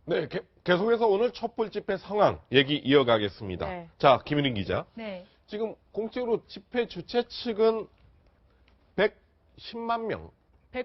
네, 계속해서 오늘 촛불 집회 상황 얘기 이어가겠습니다. 네. 자, 김윤희 기자. 네. 지금 공식으로 집회 주최 측은 110만 명.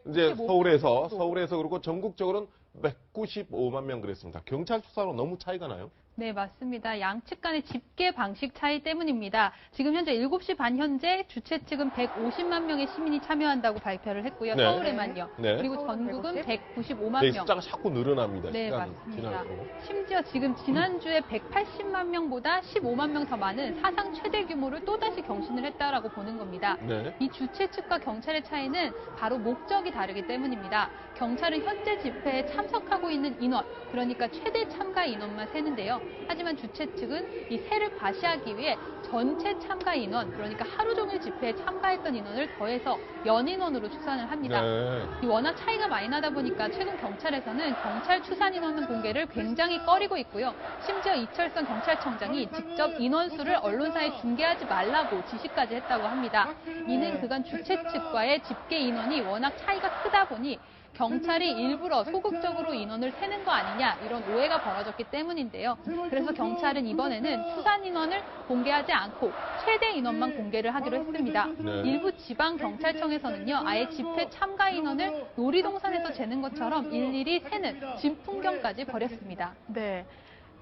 이제 195. 서울에서 그리고 전국적으로는 195만 명 그랬습니다. 경찰 수사로 너무 차이가 나요? 네, 맞습니다. 양측 간의 집계 방식 차이 때문입니다. 지금 현재 7시 반 현재 주최 측은 150만 명의 시민이 참여한다고 발표를 했고요. 네. 서울에만요. 네. 그리고 서울은 전국은 195만 네, 명. 숫자가 자꾸 늘어납니다. 네, 시간이 맞습니다. 지날수록. 심지어 지금 지난주에 180만 명보다 15만 명 더 많은 사상 최대 규모를 또다시 경신을 했다라고 보는 겁니다. 네. 이 주최 측과 경찰의 차이는 바로 목적이 다르기 때문입니다. 경찰은 현재 집회에 참석하고 있는 인원, 그러니까 최대 참가 인원만 세는데요. 하지만 주최 측은 이 세를 과시하기 위해 전체 참가 인원, 그러니까 하루 종일 집회에 참가했던 인원을 더해서 연인원으로 추산을 합니다. 네. 이 워낙 차이가 많이 나다 보니까 최근 경찰에서는 경찰 추산 인원 공개를 굉장히 꺼리고 있고요. 심지어 이철성 경찰청장이 직접 인원수를 언론사에 중계하지 말라고 지시까지 했다고 합니다. 이는 그간 주최 측과의 집계 인원이 워낙 차이가 크다 보니 경찰이 일부러 소극적으로 인원을 세는 거 아니냐 이런 오해가 벌어졌기 때문인데요. 그래서 경찰은 이번에는 추산 인원을 공개하지 않고 최대 인원만 공개를 하기로 했습니다. 네. 일부 지방 경찰청에서는요, 아예 집회 참가 인원을 놀이동산에서 재는 것처럼 일일이 세는 진풍경까지 벌였습니다. 네.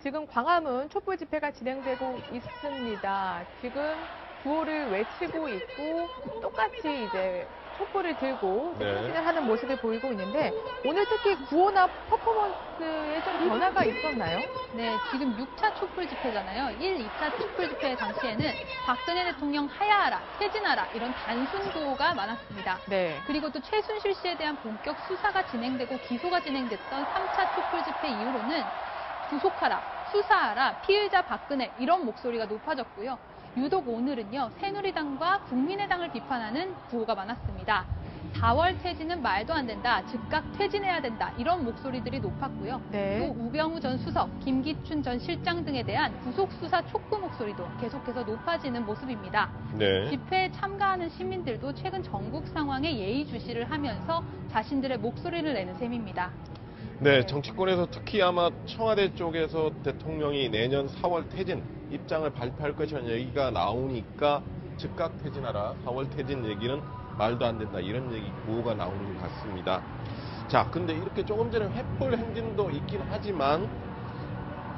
지금 광화문 촛불 집회가 진행되고 있습니다. 지금 구호를 외치고 있고 똑같이 이제 촛불을 들고 네. 행진을 하는 모습을 보이고 있는데 오늘 특히 구호나 퍼포먼스에 좀 변화가 있었나요? 네, 지금 6차 촛불 집회잖아요. 1, 2차 촛불 집회 당시에는 박근혜 대통령 하야하라, 퇴진하라 이런 단순 구호가 많았습니다. 네. 그리고 또 최순실 씨에 대한 본격 수사가 진행되고 기소가 진행됐던 3차 촛불 집회 이후로는 구속하라, 수사하라, 피의자 박근혜 이런 목소리가 높아졌고요. 유독 오늘은요, 새누리당과 국민의당을 비판하는 구호가 많았습니다. 4월 퇴진은 말도 안 된다, 즉각 퇴진해야 된다 이런 목소리들이 높았고요. 네. 또 우병우 전 수석, 김기춘 전 실장 등에 대한 구속 수사 촉구 목소리도 계속해서 높아지는 모습입니다. 네. 집회에 참가하는 시민들도 최근 전국 상황에 예의주시를 하면서 자신들의 목소리를 내는 셈입니다. 네, 정치권에서 특히 아마 청와대 쪽에서 대통령이 내년 4월 퇴진 입장을 발표할 것이라는 얘기가 나오니까 즉각 퇴진하라, 4월 퇴진 얘기는 말도 안 된다 이런 얘기 구호가 나오는 것 같습니다. 자, 근데 이렇게 조금 전에 횃불 행진도 있긴 하지만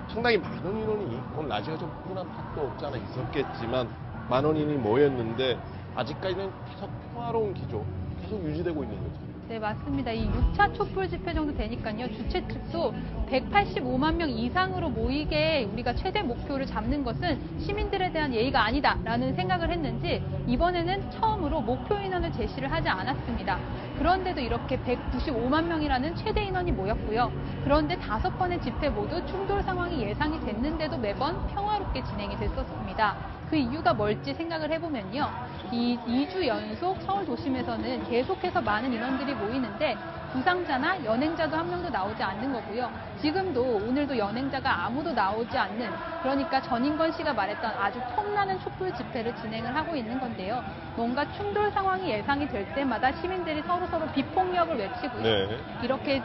상당히 많은 인원이 오늘 날씨가 좀 훈훈한 탓도 없지 않아 있었겠지만 많은 인원이 모였는데 아직까지는 계속 평화로운 기조 계속 유지되고 있는 거죠. 네, 맞습니다. 이 6차 촛불 집회 정도 되니까요. 주최 측도 185만 명 이상으로 모이게 우리가 최대 목표를 잡는 것은 시민들에 대한 예의가 아니다라는 생각을 했는지 이번에는 처음으로 목표 인원을 제시를 하지 않았습니다. 그런데도 이렇게 195만 명이라는 최대 인원이 모였고요. 그런데 5번의 집회 모두 충돌 상황이 예상이 됐는데도 매번 평화롭게 진행이 됐었습니다. 그 이유가 뭘지 생각을 해보면요. 이 2주 연속 서울 도심에서는 계속해서 많은 인원들이 모이는데 부상자나 연행자도 한 명도 나오지 않는 거고요. 지금도 오늘도 연행자가 아무도 나오지 않는, 그러니까 전인권 씨가 말했던 아주 폼나는 촛불 집회를 진행을 하고 있는 건데요. 뭔가 충돌 상황이 예상이 될 때마다 시민들이 서로 비폭력을 외치고요. 네. 이렇게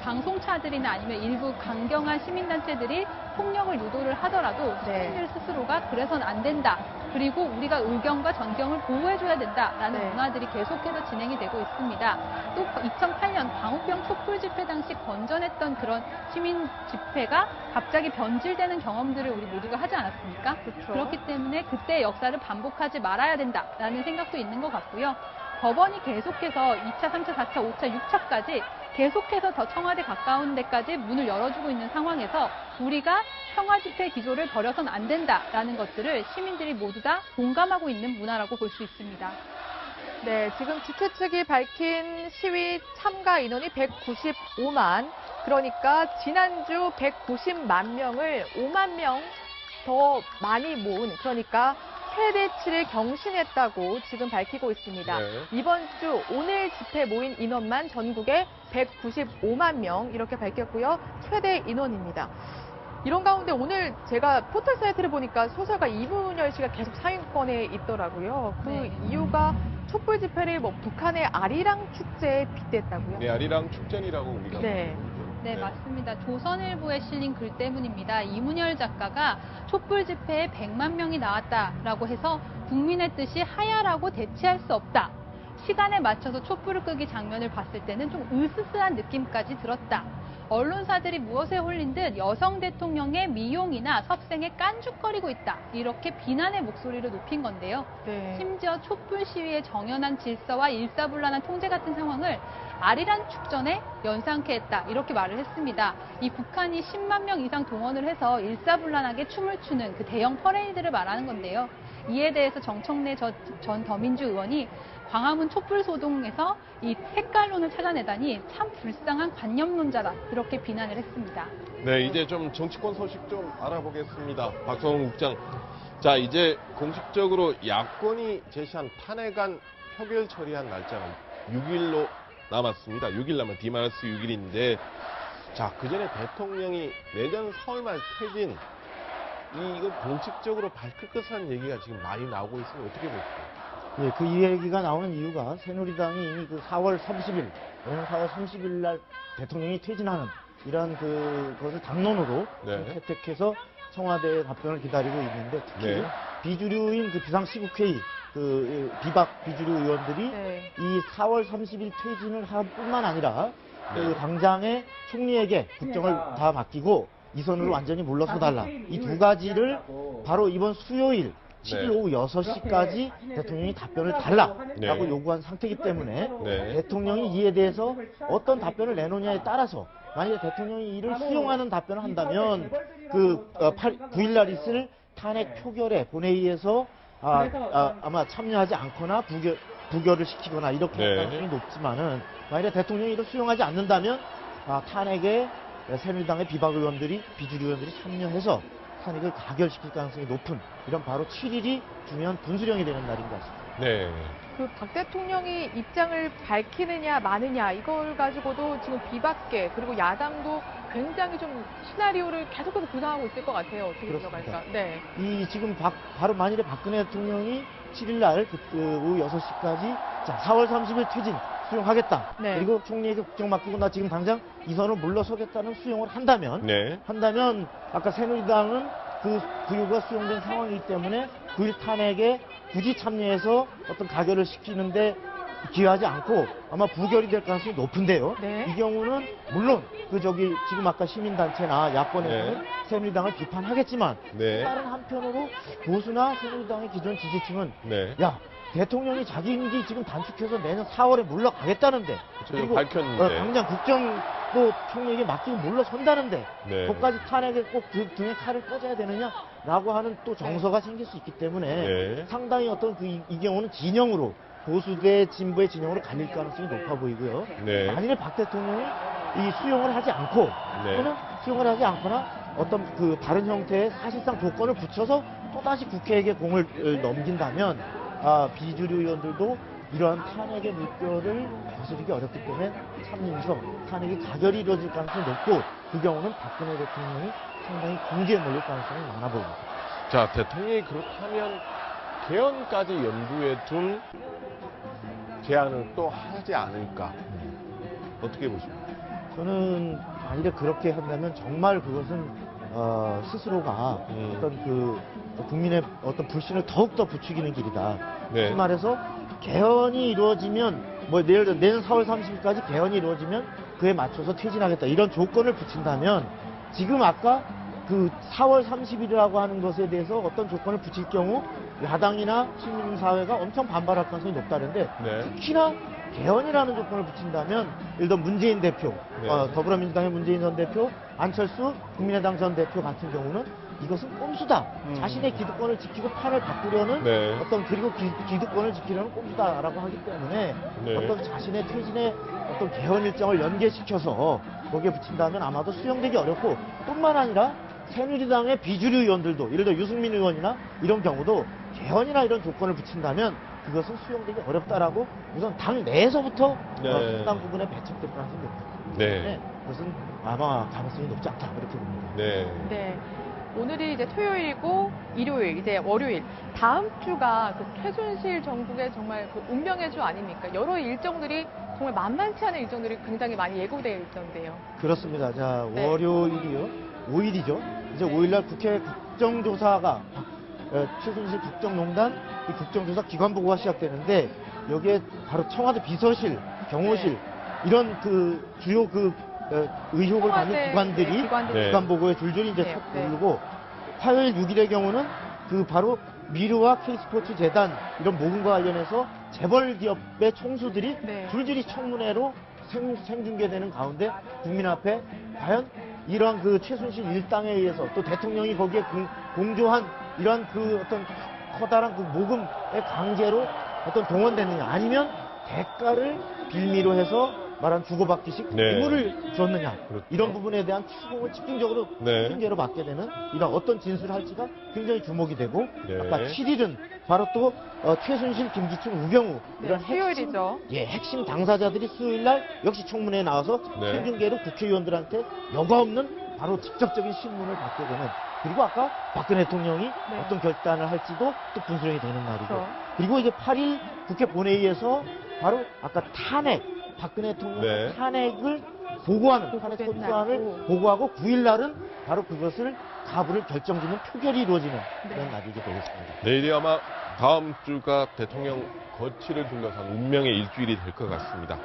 방송차들이나 아니면 일부 강경한 시민단체들이 폭력을 유도를 하더라도 시민들 스스로가 그래서는 안 된다. 그리고 우리가 의경과 전경을 보호해줘야 된다라는 문화들이 계속해서 진행이 되고 있습니다. 또 2008년 광우병 촛불 집회 당시 건전했던 그런 시민 집회가 갑자기 변질되는 경험들을 우리 모두가 하지 않았습니까? 그렇죠. 그렇기 때문에 그때의 역사를 반복하지 말아야 된다라는 생각도 있는 것 같고요. 법원이 계속해서 2차, 3차, 4차, 5차, 6차까지 계속해서 더 청와대 가까운 데까지 문을 열어주고 있는 상황에서 우리가 평화 집회 기조를 버려서는 안 된다라는 것들을 시민들이 모두 다 공감하고 있는 문화라고 볼 수 있습니다. 네, 지금 주최 측이 밝힌 시위 참가 인원이 195만, 그러니까 지난주 190만 명을 5만 명 더 많이 모은, 그러니까 최대치를 경신했다고 지금 밝히고 있습니다. 네. 이번 주 오늘 집회 모인 인원만 전국에 195만 명 이렇게 밝혔고요. 최대 인원입니다. 이런 가운데 오늘 제가 포털 사이트를 보니까 소설가 이문열 씨가 계속 상위권에 있더라고요. 그 네. 이유가 촛불 집회를 북한의 아리랑 축제에 빗댔다고요? 네, 아리랑 축전이라고 우리가 네. 네, 네. 맞습니다. 조선일보에 실린 글 때문입니다. 이문열 작가가 촛불 집회에 100만 명이 나왔다라고 해서 국민의 뜻이 하야라고 대체할 수 없다. 시간에 맞춰서 촛불을 끄기 장면을 봤을 때는 좀 으스스한 느낌까지 들었다. 언론사들이 무엇에 홀린 듯 여성 대통령의 미용이나 섭생에 깐죽거리고 있다. 이렇게 비난의 목소리를 높인 건데요. 네. 심지어 촛불 시위의 정연한 질서와 일사불란한 통제 같은 상황을 아리랑 축전에 연상케 했다. 이렇게 말을 했습니다. 이 북한이 10만 명 이상 동원을 해서 일사불란하게 춤을 추는 그 대형 퍼레이드를 말하는 건데요. 이에 대해서 정청래 전 더민주 의원이 광화문 촛불 소동에서 이 색깔론을 찾아내다니 참 불쌍한 관념론자다. 이렇게 비난을 했습니다. 네, 이제 좀 정치권 소식 좀 알아보겠습니다. 박성훈 국장. 자, 이제 공식적으로 야권이 제시한 탄핵안 표결 처리한 날짜가 6일로 남았습니다. 6일 남은 D-6일인데, 자, 그 전에 대통령이 내년 4월 말 퇴진, 이거 공식적으로 밝힐 것이라는 얘기가 지금 많이 나오고 있으면 어떻게 보십니까? 예, 그 이 얘기가 나오는 이유가 새누리당이 이미 그 4월 30일, 내년 4월 30일 날 대통령이 퇴진하는 이런 그것을 당론으로 네. 채택해서 청와대의 답변을 기다리고 있는데 특히 네. 비주류인 그 비상시국회의 그 비박 비주류 의원들이 네. 이 4월 30일 퇴진을 할 뿐만 아니라 네. 그 당장에 총리에게 국정을 다 맡기고 이선으로 완전히 물러서 달라. 이 두 가지를 바로 이번 수요일 7일 네. 오후 6시까지 대통령이 답변을 달라라고 네. 요구한 상태이기 때문에 네. 대통령이 이에 대해서 어떤 답변을 내놓냐에 따라서 만약에 대통령이 이를 수용하는 답변을 한다면 그 9일 날 있을 탄핵 표결에 본회의에서 아마 참여하지 않거나 부결을 시키거나 이렇게 할 네. 가능성이 높지만은 만약에 대통령이 이를 수용하지 않는다면 탄핵에 새누리당의 비박 의원들이 비주류 의원들이 참여해서 탄핵을 가결시킬 가능성이 높은 이런 바로 7일이 중요한 분수령이 되는 날인 것 같습니다. 네. 그 박 대통령이 입장을 밝히느냐 마느냐 이걸 가지고도 지금 비박계 그리고 야당도 굉장히 좀 시나리오를 계속해서 구상하고 있을 것 같아요. 어떻게 그렇습니다. 들어갈까? 네. 이 지금 바로 만일에 박근혜 대통령이 7일 날 오후 6시까지 자 4월 30일 퇴진 수용하겠다. 네. 그리고 총리에게 국정 맡기고 나 지금 당장 이선으로 물러서겠다는 수용을 한다면 네. 아까 새누리당은 그 구유가 수용된 상황이기 때문에 9일 탄핵에 굳이 참여해서 어떤 가결을 시키는데 기여하지 않고 아마 부결이 될 가능성이 높은데요. 네. 이 경우는 물론 지금 아까 시민단체나 야권에서는 네. 새누리당을 비판하겠지만 네. 다른 한편으로 보수나 새누리당의 기존 지지층은 네. 야 대통령이 자기 임기 지금 단축해서 내년 4월에 물러가겠다는데 지금 밝혔는데. 당장 국정도 총리에게 맡기고 물러선다는데 네. 그것까지 탄핵에 꼭 등에 칼을 꽂아야 되느냐라고 하는 또 정서가 생길 수 있기 때문에 네. 상당히 어떤 이 경우는 진영으로 보수 대 진보의 진영으로 갈릴 가능성이 높아 보이고요. 네. 만일에 박 대통령이 이 수용을 하지 않고 네. 또는 수용을 하지 않거나 어떤 그 다른 형태의 사실상 조건을 붙여서 또다시 국회에게 공을 넘긴다면 비주류 의원들도 이러한 탄핵의 물결을 거스르기 어렵기 때문에 참여해서 탄핵이 가결이 이루어질 가능성이 높고 그 경우는 박근혜 대통령이 상당히 궁지에 몰릴 가능성이 많아 보입니다. 자, 대통령이 그렇다면 개헌까지 염두에 둔 제안을 또 하지 않을까? 어떻게 보십니까? 저는 만일에 그렇게 한다면 정말 그것은 스스로가 어떤 그 국민의 어떤 불신을 더욱더 부추기는 길이다. 네. 다시 말해서 개헌이 이루어지면 예를 들어 내년 4월 30일까지 개헌이 이루어지면 그에 맞춰서 퇴진하겠다 이런 조건을 붙인다면 지금 아까 그 4월 30일이라고 하는 것에 대해서 어떤 조건을 붙일 경우 야당이나 시민사회가 엄청 반발할 가능성이 높다는데 네. 특히나 개헌이라는 조건을 붙인다면 예를 들어 문재인 대표, 네. 더불어민주당의 문재인 전 대표, 안철수 국민의당 전 대표 같은 경우는 이것은 꼼수다. 자신의 기득권을 지키고 판을 바꾸려는 네. 그리고 기득권을 지키려는 꼼수다라고 하기 때문에 네. 어떤 자신의 퇴진의 어떤 개헌 일정을 연계시켜서 거기에 붙인다면 아마도 수용되기 어렵고 뿐만 아니라 새누리당의 비주류 의원들도 예를 들어 유승민 의원이나 이런 경우도 개헌이나 이런 조건을 붙인다면 그것은 수용되기 어렵다라고 우선 당 내에서부터 네. 상당 부분에 배척될 가능성이 높다. 네. 그것은 아마 가능성이 높지 않다 이렇게 봅니다. 네. 네. 오늘이 이제 토요일이고 일요일, 이제 월요일. 다음 주가 그 최순실 정국의 정말 그 운명의 주 아닙니까? 여러 일정들이 정말 만만치 않은 일정들이 굉장히 많이 예고되어 있던데요. 그렇습니다. 자, 네. 월요일이요. 5일이죠. 이제 5일날 국회 국정조사가 최순실 국정농단 이 국정조사 기관보고가 시작되는데 여기에 바로 청와대 비서실, 경호실 네. 이런 그 주요 그 의혹을 받는 청와대, 기관들이 네, 기관들이 네. 기관보고에 줄줄이 이제 네, 네. 오르고 화요일 6일의 경우는 그 바로 미르와 K스포츠 재단 이런 모금과 관련해서 재벌 기업의 총수들이 네. 줄줄이 청문회로 생중계되는 가운데 국민 앞에 과연 이러한 그 최순실 일당에 의해서 또 대통령이 거기에 공조한 이러한 그 어떤 커다란 그 모금의 강제로 어떤 동원됐느냐 아니면 대가를 빌미로 해서 말한 주고받기식 네. 뇌물을 줬느냐 그렇죠. 이런 부분에 대한 추궁을 집중적으로 네. 핑계로 받게 되는 이런 어떤 진술을 할지가 굉장히 주목이 되고 네. 아까 7일은 바로 또 최순실, 김기춘, 우병우 네, 이런 핵심, 수요일이죠. 핵심 당사자들이 수요일날 역시 청문회에 나와서 네. 생중계로 국회의원들한테 여과 없는 바로 직접적인 신문을 받게 되는 그리고 아까 박근혜 대통령이 네. 어떤 결단을 할지도 또 분수령이 되는 날이고 그렇죠. 그리고 이제 8일 국회 본회의에서 바로 아까 박근혜 대통령 네. 탄핵을 보고하는 탄핵 보고된 소추안을 날이고. 보고하고 9일 날은 바로 그것을 가부를 결정짓는 표결이 이루어지는 네. 그런 날이게 되겠습니다. 내일이 아마 다음 주가 대통령 거취를 둘러싼 운명의 일주일이 될 것 같습니다.